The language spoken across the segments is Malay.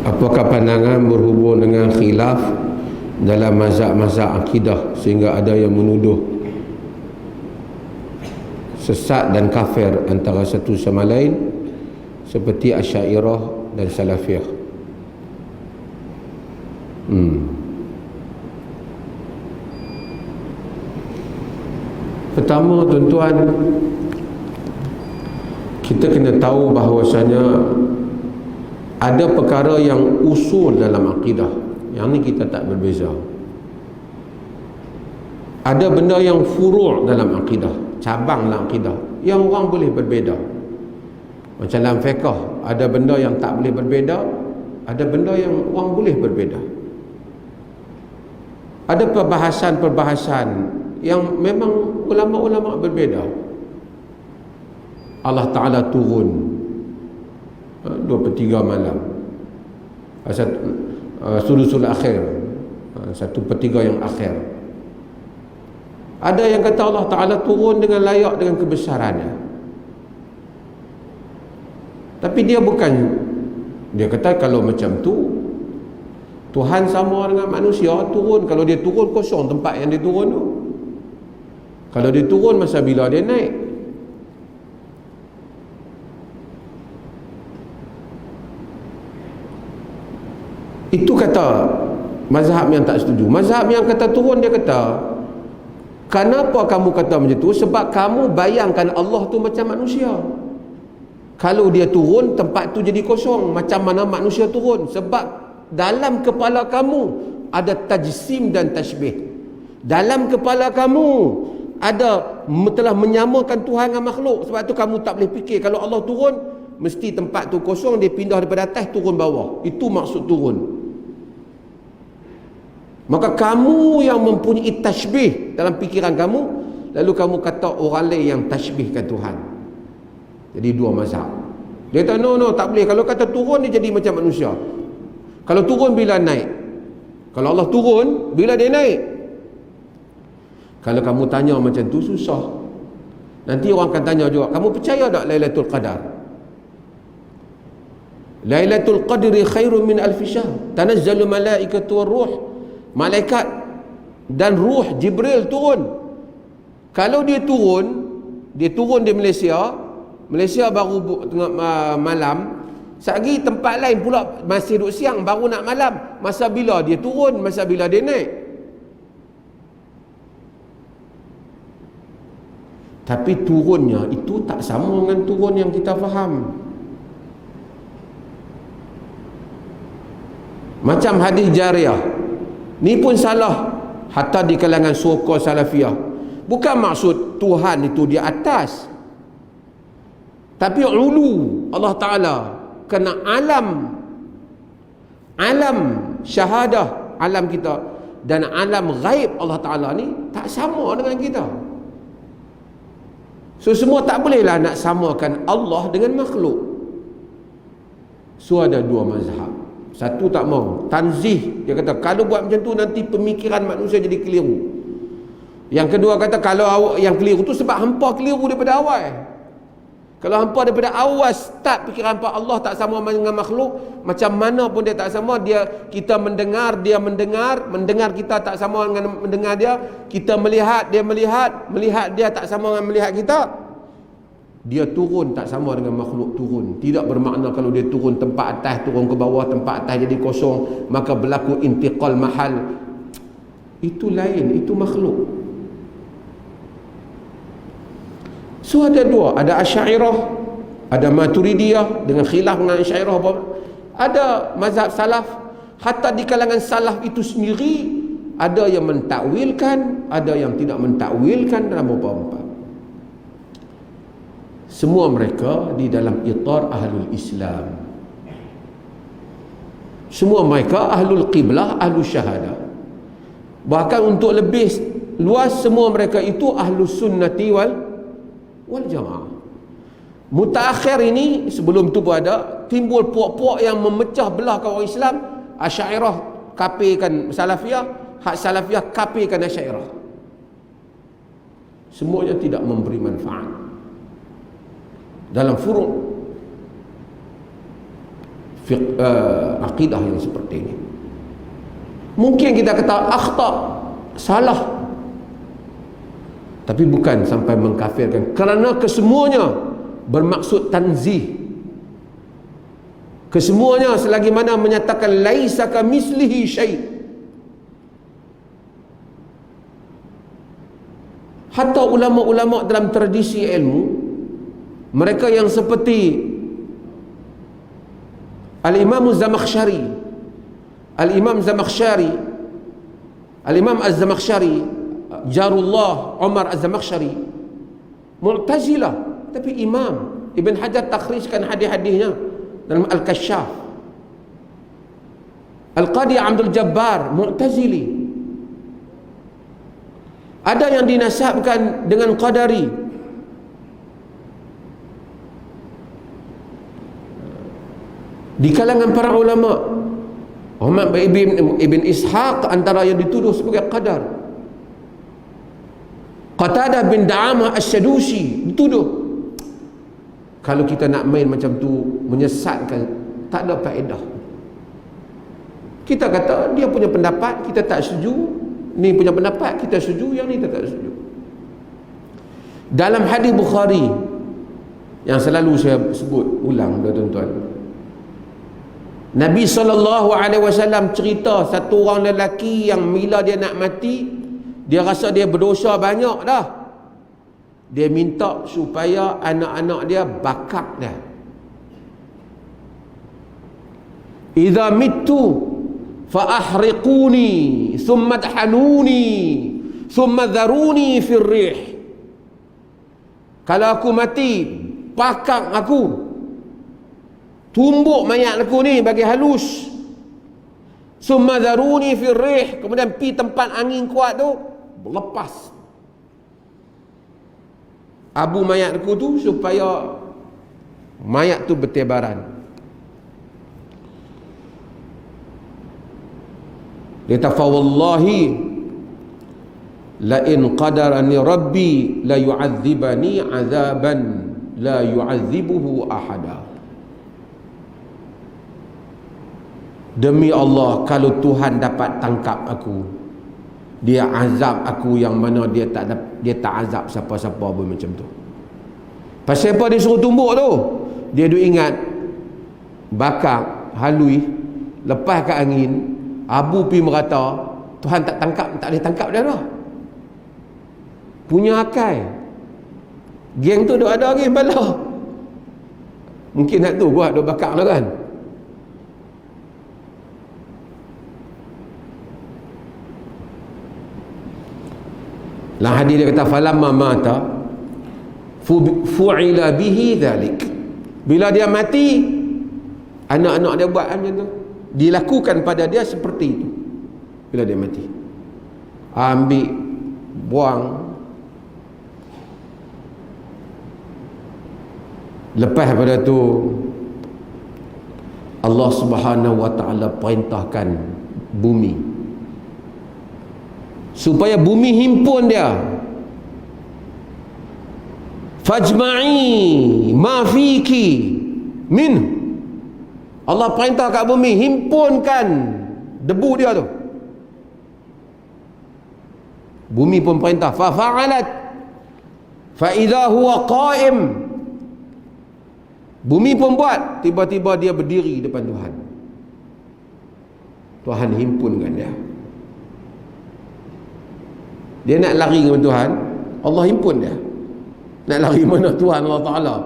Apakah pandangan berhubung dengan khilaf dalam mazhab-mazhab akidah sehingga ada yang menuduh sesat dan kafir antara satu sama lain seperti Asy'ariyah dan Salafiyah? Pertama, tuan-tuan, kita kena tahu bahawasanya ada perkara yang usul dalam akidah, yang ni kita tak berbeza. Ada benda yang furu' dalam akidah, cabang dalam akidah, yang orang boleh berbeza. Macam dalam fiqh, ada benda yang tak boleh berbeza, ada benda yang orang boleh berbeza. Ada perbahasan-perbahasan yang memang ulama-ulama berbeza. Allah Ta'ala turun 2/3 malam, sulusul akhir, 1/3 yang akhir. Ada yang kata Allah Ta'ala turun dengan layak dengan kebesarannya, tapi dia kata kalau macam tu Tuhan sama dengan manusia turun. Kalau dia turun, kosong tempat yang dia turun tu. Kalau dia turun, masa bila dia naik? Itu kata mazhab yang tak setuju. Mazhab yang kata turun, dia kata, kenapa kamu kata macam tu? Sebab kamu bayangkan Allah tu macam manusia. Kalau dia turun, tempat tu jadi kosong. Macam mana manusia turun? Sebab dalam kepala kamu ada tajsim dan tashbih. Dalam kepala kamu telah menyamakan Tuhan dengan makhluk. Sebab tu kamu tak boleh fikir kalau Allah turun mesti tempat tu kosong, dia pindah daripada atas turun bawah. Itu maksud turun. Maka kamu yang mempunyai tashbih dalam fikiran kamu, lalu kamu kata orang lain yang tashbihkan Tuhan. Jadi dua mazhab. Dia kata no, tak boleh. Kalau kata turun, dia jadi macam manusia. Kalau turun bila naik? Kalau Allah turun bila dia naik? Kalau kamu tanya macam tu, susah. Nanti orang akan tanya juga, kamu percaya tak Lailatul Qadar? Lailatul Qadri khairun min alfi syahr. Tanazzalu malaikatu war-ruh. Malaikat dan ruh Jibril turun. Kalau dia turun di Malaysia baru tengah malam. Sehari tempat lain pula masih duduk siang, baru nak malam. Masa bila dia turun, masa bila dia naik? Tapi turunnya itu tak sama dengan turun yang kita faham. Macam hadis Jariyah, ni pun salah hatta di kalangan so-called Salafiyah. Bukan maksud Tuhan itu di atas, tapi ulu Allah Ta'ala. Kena alam syahadah, alam kita, dan alam ghaib Allah Ta'ala ni tak sama dengan kita. So semua tak bolehlah nak samakan Allah dengan makhluk. So ada dua mazhab. Satu tak mau, tanzih. Dia kata kalau buat macam tu nanti pemikiran manusia jadi keliru. Yang kedua kata kalau yang keliru tu sebab hampa keliru daripada awal. Kalau hampa daripada awal start fikiran hampa Allah tak sama dengan makhluk, macam mana pun dia tak sama, kita mendengar, dia mendengar kita tak sama dengan mendengar dia, kita melihat, dia melihat dia tak sama dengan melihat kita. Dia turun tak sama dengan makhluk turun. Tidak bermakna kalau dia turun tempat atas turun ke bawah, tempat atas jadi kosong, maka berlaku intiqal mahal. Itu lain, itu makhluk. So ada dua, ada Asy'ariyah, ada Maturidiyah dengan khilaf dengan Asy'ariyah. Ada mazhab salaf, hatta di kalangan salaf itu sendiri ada yang mentakwilkan, ada yang tidak mentakwilkan dalam beberapa empat. Semua mereka di dalam itar ahlul Islam. Semua mereka ahlul qiblah, ahlul syahadah. Bahkan untuk lebih luas, semua mereka itu ahlus sunnati wal jamaah. Mutaakhir ini, sebelum tu pun ada, timbul puak-puak yang memecah belah kaum orang Islam. Asy'ariyah kafirkan Salafiyah, hak Salafiyah kafirkan Asy'ariyah. Semuanya tidak memberi manfaat dalam furu'. akidah yang seperti ini. Mungkin kita kata akhta, salah, tapi bukan sampai mengkafirkan, kerana kesemuanya bermaksud tanzih. Kesemuanya selagi mana menyatakan laisa kamislihi syai'. Hatta ulama-ulama dalam tradisi ilmu, mereka yang seperti Al-Imam Az-Zamakhsyari, Al-Imam Az-Zamakhsyari, Jarullah Umar Az-Zamakhsyari, Mu'tazilah, tapi imam. Ibn Hajar takhrijkan hadis-hadisnya dalam Al-Kashaf. Al-Qadi Abdul Jabbar, Mu'tazili. Ada yang dinasabkan dengan Qadari. Di kalangan para ulama, Muhammad Ibn Ishaq antara yang dituduh sebagai qadar. Qatadah bin Da'amah Asy-Syadusi dituduh. Kalau kita nak main macam tu, menyesatkan, tak ada faedah. Kita kata dia punya pendapat, kita tak setuju. Ni punya pendapat, kita setuju. Yang ni kita tak setuju. Dalam hadis Bukhari yang selalu saya sebut ulang, tuan-tuan, Nabi SAW cerita satu orang lelaki yang bila dia nak mati, dia rasa dia berdosa banyak dah. Dia minta supaya anak-anak dia bakar dia. Idza mittu fa ahriquni thumma dhanuni thumma dharuni fir rih. Kalau aku mati, bakar aku, tumbuk mayat aku ni bagi halus, summa dharuni fir rih, kemudian pi tempat angin kuat tu, lepas abu mayat aku tu supaya mayat tu bertebaran. Dia kata, fa wallahi la in qadarani rabbi la yu'adzibani azaban la yu'adzibuhu ahada. Demi Allah, kalau Tuhan dapat tangkap aku, dia azab aku yang mana dia tak azab siapa-siapa pun macam tu. Pasal apa dia suruh tumbuk tu? Dia duk ingat bakar, halui, lepas ke angin, abu pi merata, Tuhan tak tangkap, tak boleh tangkap dia dah. Punya akal. Geng tu duk ada lagi bala. Mungkin nak tu buat duk bakar lah kan. Dalam hadis dia kata, falamma mata fu'ila bihi dhalik. Bila dia mati, anak-anak dia buat macam tu, dilakukan pada dia seperti itu. Bila dia mati, ambil, buang. Lepas pada tu, Allah Subhanahu wa ta'ala perintahkan bumi supaya bumi himpun dia. Fajma'i ma fiki min. Allah perintah kat bumi, himpunkan debu dia tu. Bumi pun perintah, fa fa'alat fa idza huwa qa'im. Bumi pun buat, tiba-tiba dia berdiri depan Tuhan. Tuhan himpunkan dia. Dia nak lari dengan Tuhan, Allah himpun dia. Nak lari mana Tuhan Allah Ta'ala?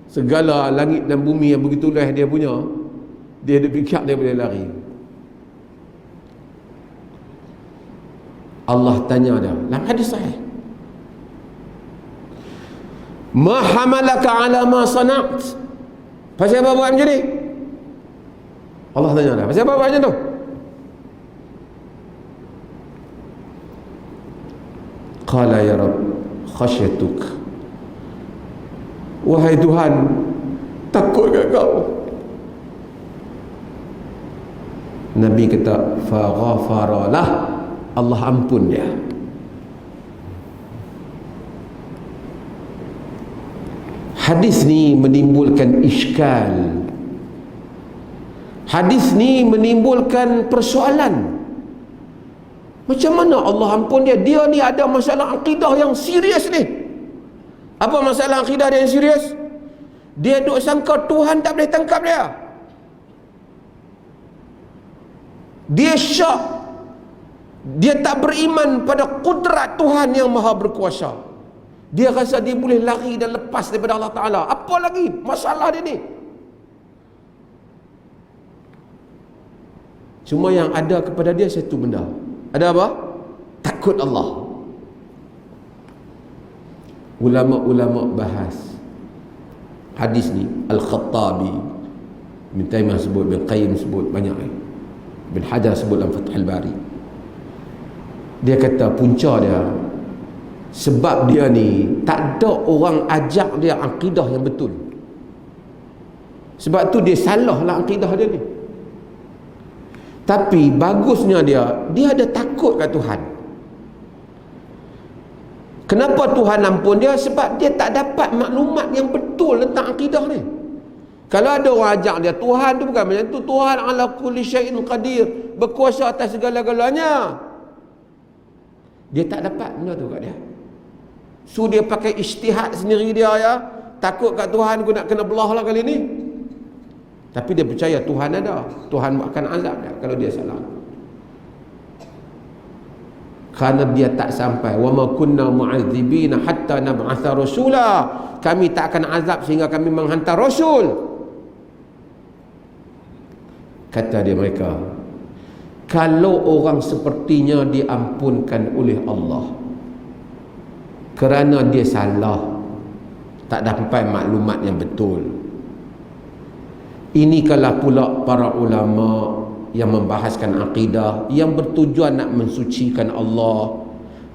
Segala langit dan bumi yang begitu luas dia punya, dia ada fikir dia boleh lari. Allah tanya dia dalam hadis sahih, ma hamalaka ala ma sana'at? Pasal apa buat macam ni? Allah tanya dia, pasal apa buat macam tu? Qala ya Rabb khasyatuk. Wahai Tuhan, takut kat kau. Nabi kata, fa ghafaralah, Allah ampun dia. Hadis ni menimbulkan iskal. Hadis ni menimbulkan persoalan. Macam mana Allah ampun dia? Dia ni ada masalah akidah yang serius ni. Apa masalah akidah dia yang serius? Dia duk sangka Tuhan tak boleh tangkap dia. Dia syak. Dia tak beriman pada kudrat Tuhan yang maha berkuasa. Dia rasa dia boleh lari dan lepas daripada Allah Ta'ala. Apa lagi masalah dia ni? Cuma yang ada kepada dia satu benda. Ada apa? Takut Allah. Ulama-ulama bahas hadis ni. Al-Khattabi, Ibn Taymiyah sebut, Ibn Qayyim sebut, banyak. Ibn Hajar sebut dalam Fathul Bari. Dia kata punca dia, sebab dia ni tak ada orang ajak dia akidah yang betul. Sebab tu dia salah lah akidah dia ni. Tapi bagusnya dia ada takut kat Tuhan. Kenapa Tuhan ampun dia? Sebab dia tak dapat maklumat yang betul tentang akidah ni. Kalau ada orang ajak dia, Tuhan tu bukan macam tu. Tuhan ala kulli syai'in qadir, berkuasa atas segala-galanya. Dia tak dapat benda tu kat dia. So dia pakai ijtihad sendiri dia ya. Takut kat Tuhan, aku nak kena belah lah kali ni. Tapi dia percaya Tuhan ada. Tuhan akan azab dia kalau dia salah. Kerana dia tak sampai. Wa ma kunna mu'adzibina hatta nab'atha rasula. Kami tak akan azab sehingga kami menghantar rasul. Kata dia mereka, kalau orang sepertinya diampunkan oleh Allah kerana dia salah, tak dapat maklumat yang betul, ini kalau pula para ulama yang membahaskan akidah, yang bertujuan nak mensucikan Allah,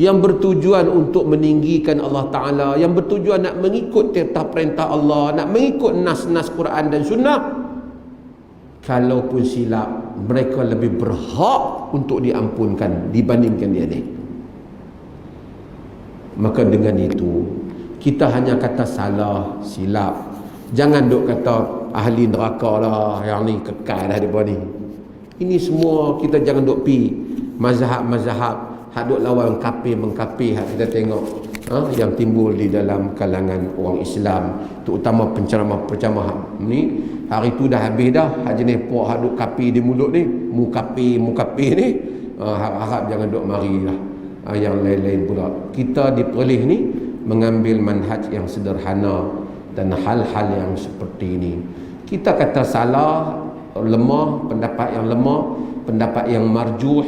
yang bertujuan untuk meninggikan Allah Ta'ala, yang bertujuan nak mengikut perintah Allah, nak mengikut nas-nas Quran dan Sunnah, kalaupun silap, mereka lebih berhak untuk diampunkan dibandingkan dia ni. Maka dengan itu, kita hanya kata salah, silap. Jangan duk kata ahli neraka lah, yang ni kekal dah depa ni. Ini semua kita jangan duk pi mazhab-mazhab hak duk lawan kafir mengkafir hak kita tengok yang timbul di dalam kalangan orang Islam, terutama penceramah-penceramah ni. Hari tu dah habis dah hak jenis puak hak duk kafir di mulut ni, mukafir ni. Harap jangan duk marilah yang lain-lain pula. Kita diperlih ni mengambil manhaj yang sederhana dan hal-hal yang seperti ini. Kita kata salah, lemah, pendapat yang lemah, pendapat yang marjuh,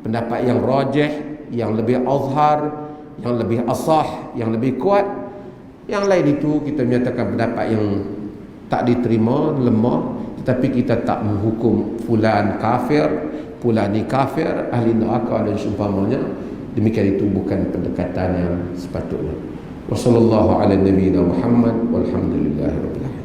pendapat yang rajih, yang lebih azhar, yang lebih asah, yang lebih kuat. Yang lain itu kita menyatakan pendapat yang tak diterima, lemah, tetapi kita tak menghukum fulan kafir, fulan ni kafir, ahli neraka dan seumpamanya. Demikian itu bukan pendekatan yang sepatutnya. Wassallallahu ala nabiyina Muhammad walhamdulillahirabbil alamin.